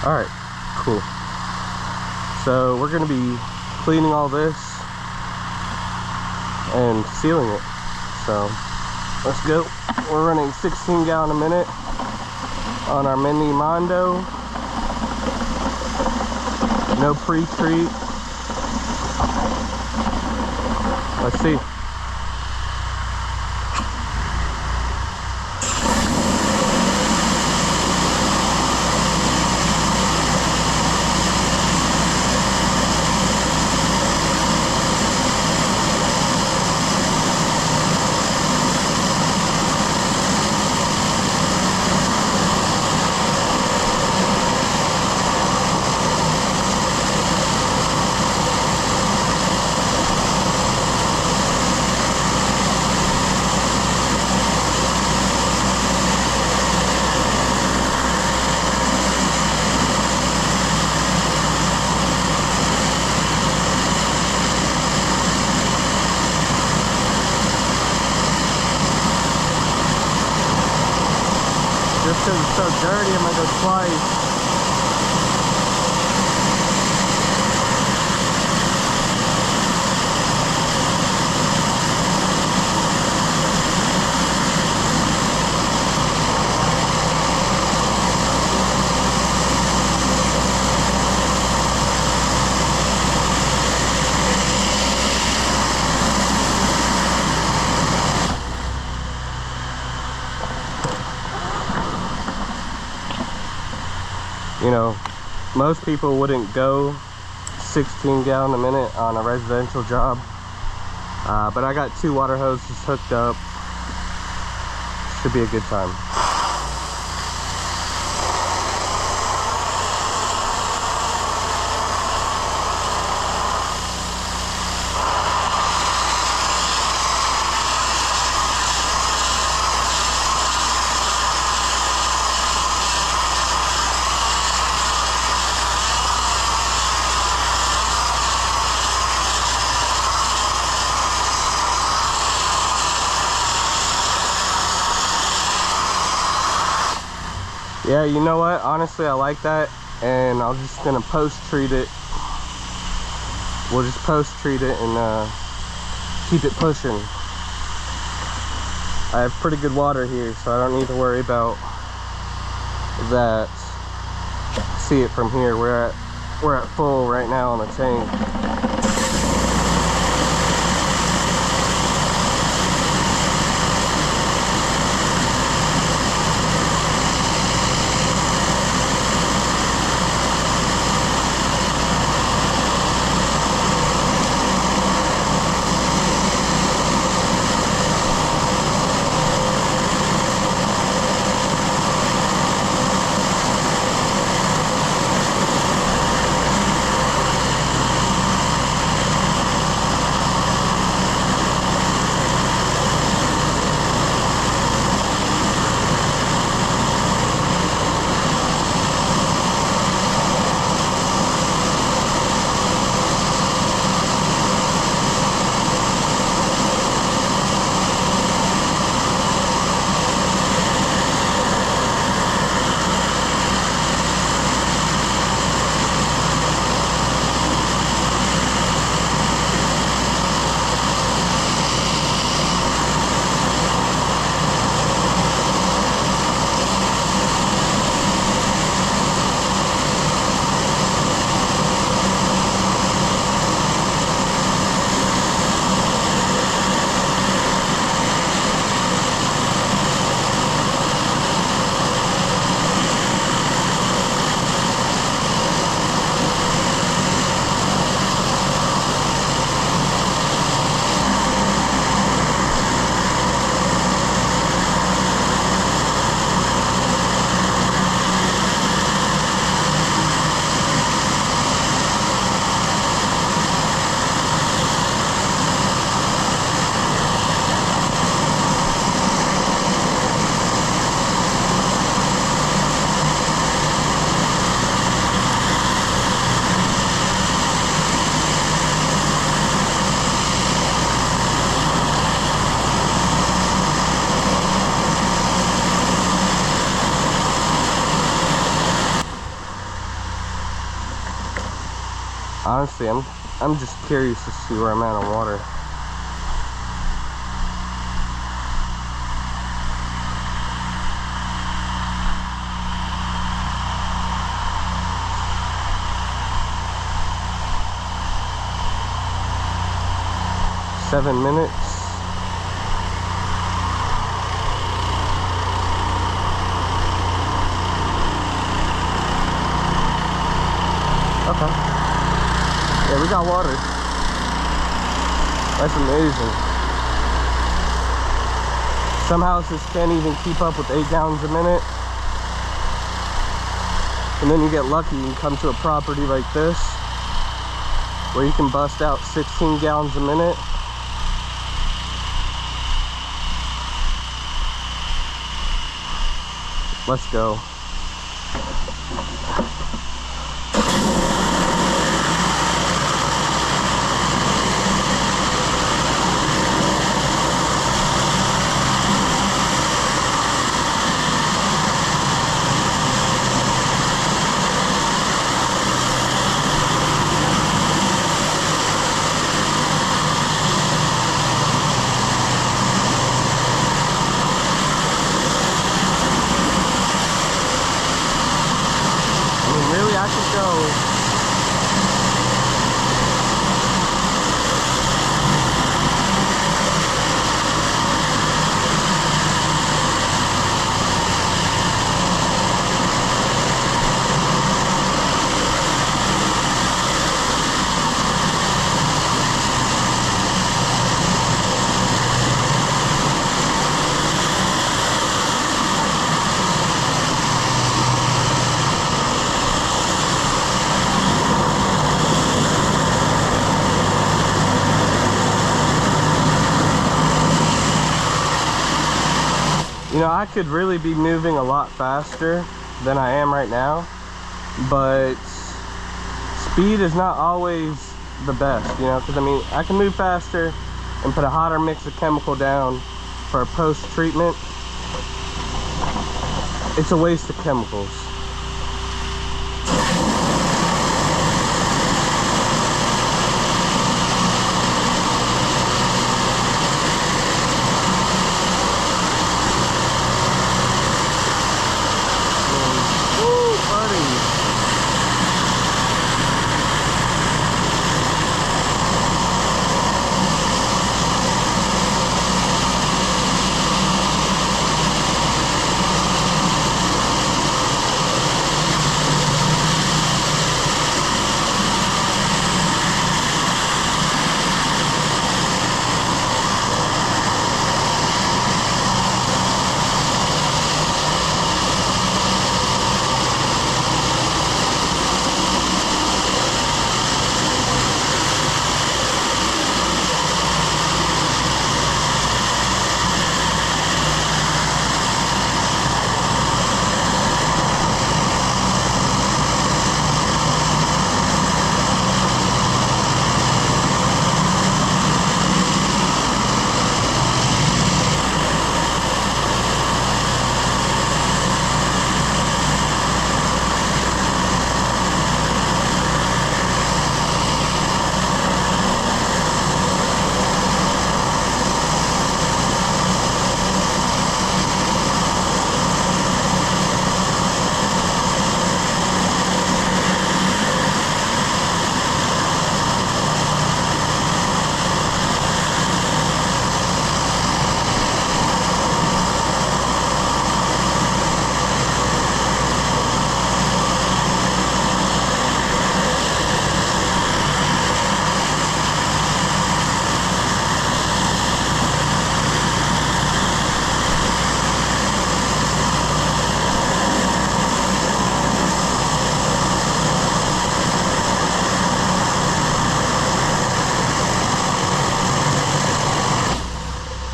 All right, cool. So we're gonna be cleaning all this and sealing it. So let's go. We're running 16 gallon a minute on our Mini Mondo. No pre-treat. Let's see. Just because it's so dirty, I'm gonna go twice. You know, most people wouldn't go 16 gallon a minute on a residential job, but I got 2 water hoses hooked up. Should be a good time. Yeah, you know what? Honestly, I like that, and I'm just gonna post-treat it. We'll just post-treat it and keep it pushing. I have pretty good water here, so I don't need to worry about that. See it from here. We're at full right now on the tank. Honestly, I'm just curious to see where I'm at on water. Seven minutes. Okay. Yeah, we got water. That's amazing. Some houses can't even keep up with 8 gallons a minute. And then you get lucky and come to a property like this where you can bust out 16 gallons a minute. Let's go. I could go. You know, I could really be moving a lot faster than I am right now, but speed is not always the best, you know, because I mean, I can move faster and put a hotter mix of chemical down for a post-treatment. It's a waste of chemicals.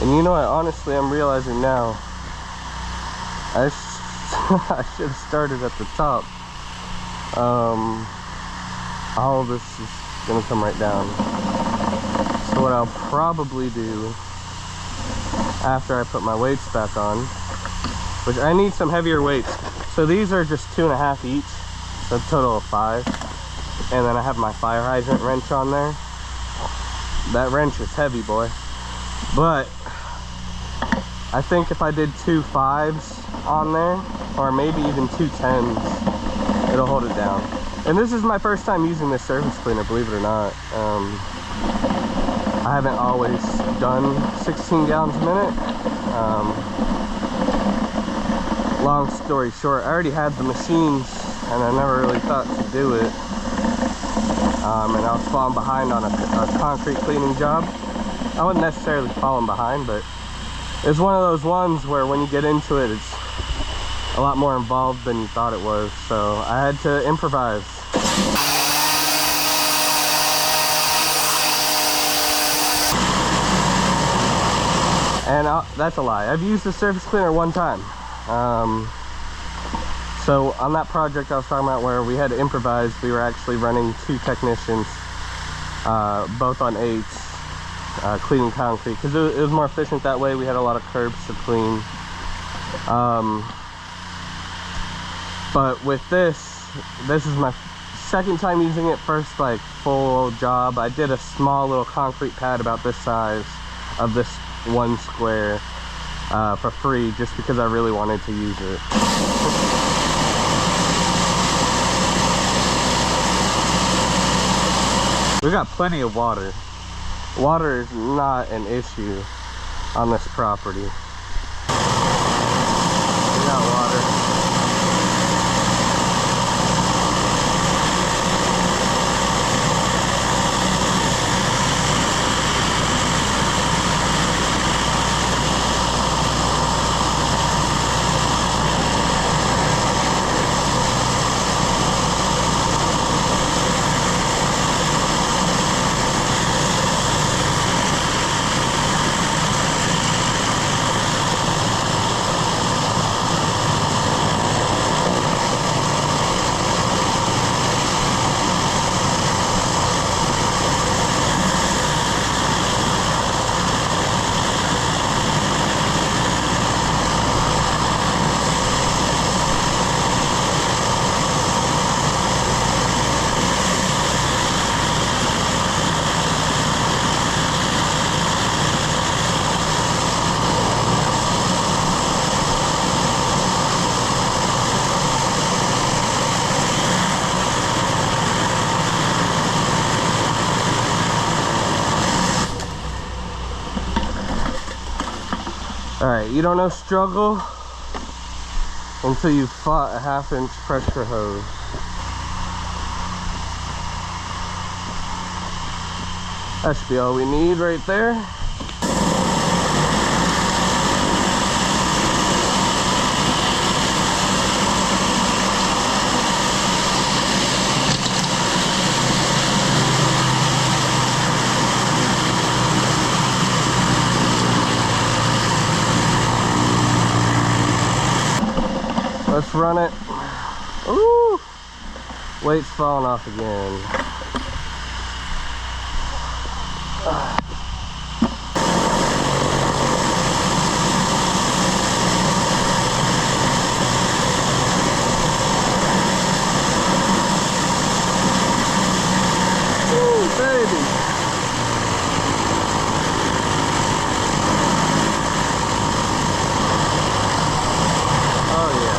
And you know what, honestly, I'm realizing now, I should have started at the top. All of this is gonna come right down. So what I'll probably do after I put my weights back on, which I need some heavier weights. So these are just 2.5 each, so a total of 5. and then I have my fire hydrant wrench on there. That wrench is heavy, boy. But I think if I did 2 5s on there, or maybe even 2 10s, it'll hold it down. And this is my first time using this surface cleaner, believe it or not. I haven't always done 16 gallons a minute. Long story short, I already had the machines and I never really thought to do it. And I was falling behind on a concrete cleaning job. I wasn't necessarily falling behind, but it's one of those ones where when you get into it, it's a lot more involved than you thought it was. So I had to improvise. And that's a lie. I've used the surface cleaner one time. So on that project I was talking about where we had to improvise, we were actually running 2 technicians, both on 8s, cleaning concrete, because it was more efficient that way. We had a lot of curbs to clean. But with this is my second time using it. First, like, full job, I did a small little concrete pad about this size of this 1 square for free, just because I really wanted to use it. We got plenty of water. Water is not an issue on this property. We got water. Alright, you don't know struggle until you've fought a 1/2-inch pressure hose. That should be all we need right there. Let's run it. Ooh! Weight's falling off again. Ooh, baby! Oh yeah.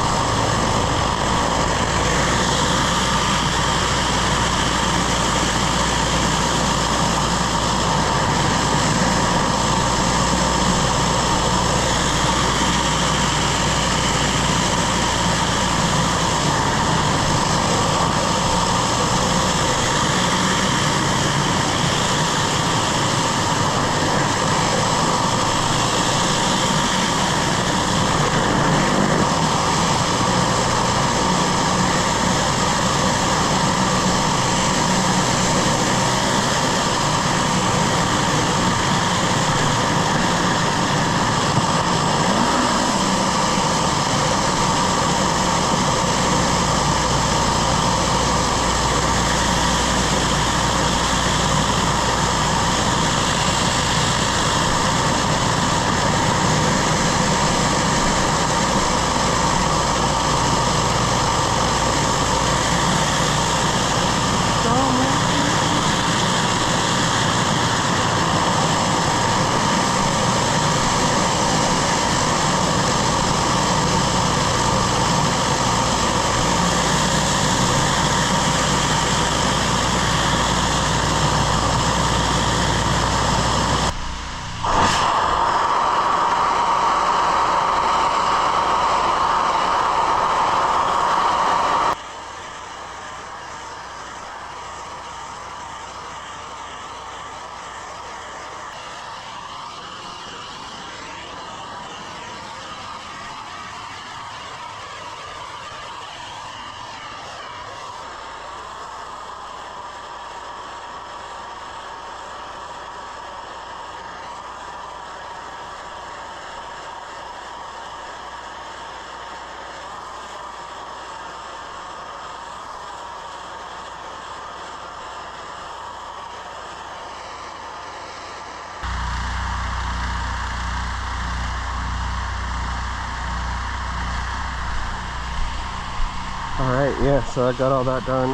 Alright, yeah, so I got all that done.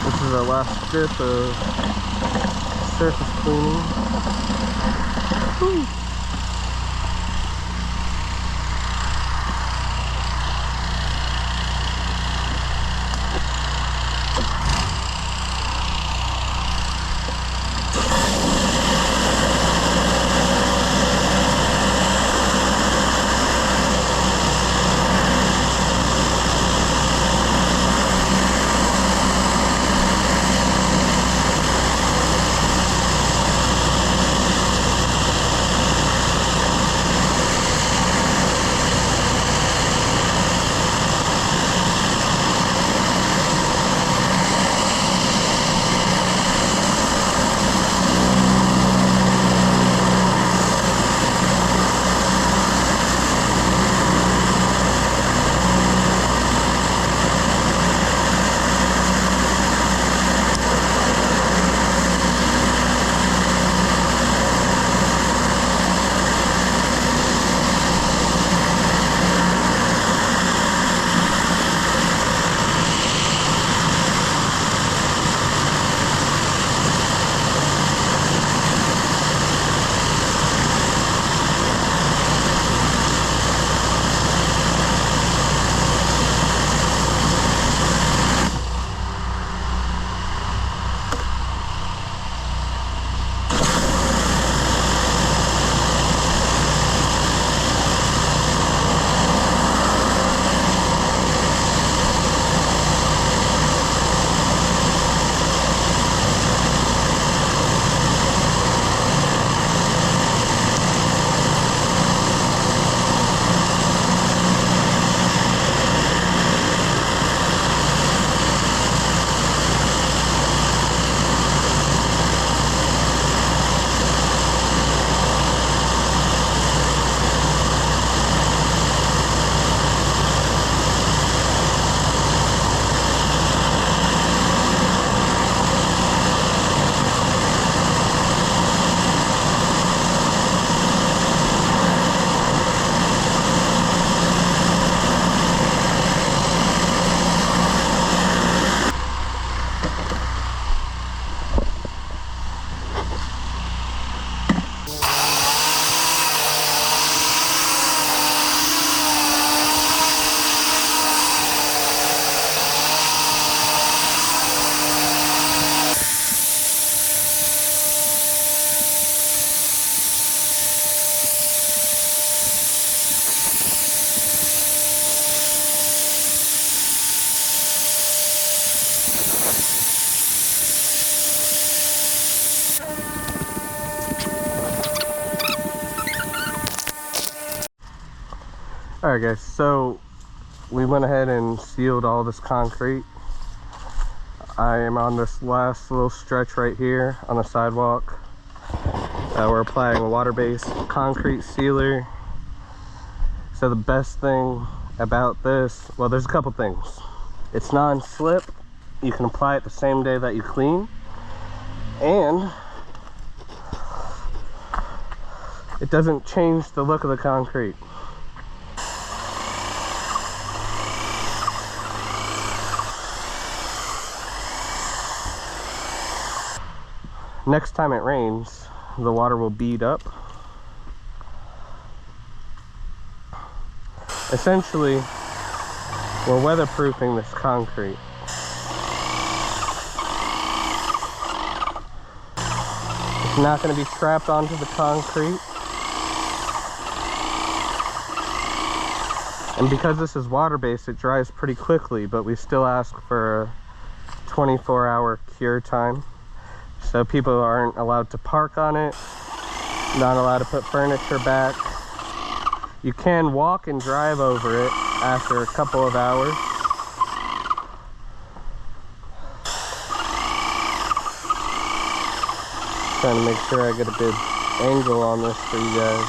This is our last strip of surface cleaning. Woo. Alright guys, so we went ahead and sealed all this concrete. I am on this last little stretch right here on the sidewalk. We're applying a water-based concrete sealer. So the best thing about this, well, there's a couple things. It's non-slip. You can apply it the same day that you clean. And it doesn't change the look of the concrete. Next time it rains, the water will bead up. Essentially, we're weatherproofing this concrete. It's not going to be strapped onto the concrete. And because this is water-based, it dries pretty quickly, but we still ask for a 24-hour cure time. So people aren't allowed to park on it, not allowed to put furniture back. You can walk and drive over it after a couple of hours. Trying to make sure I get a good angle on this for you guys.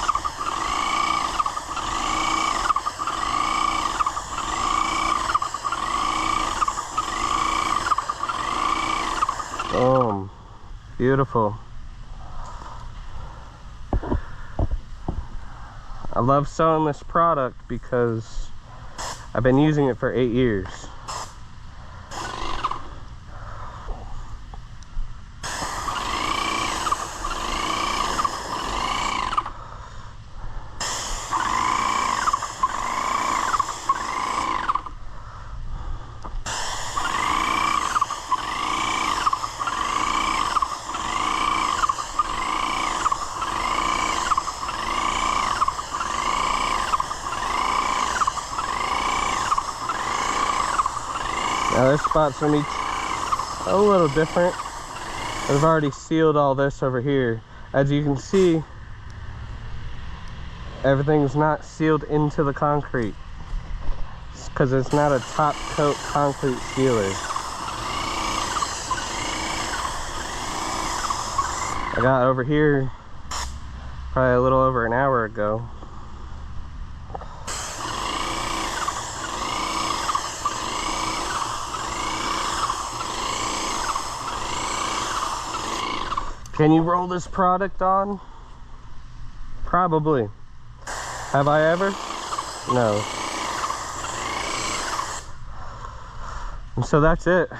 Boom. Beautiful. I love selling this product because I've been using it for 8 years. This spot's gonna be a little different. I've already sealed all this over here. As you can see, everything's not sealed into the concrete because it's not a top coat concrete sealer. I got over here probably a little over an hour ago. Can you roll this product on? Probably. Have I ever? No. And so that's it.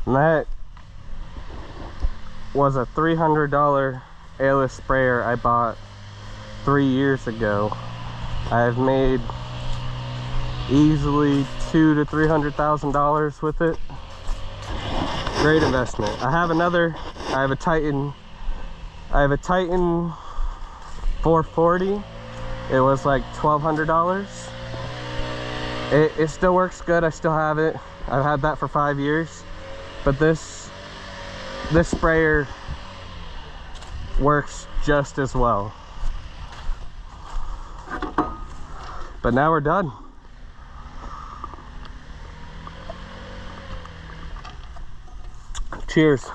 And that was a $300 airless sprayer I bought 3 years ago. I've made easily $200,000 to $300,000 with it. Great investment. I have a Titan 440. It was like $1,200. It still works good. I still have it. I've had that for 5 years. But this sprayer works just as well. But now we're done. Cheers.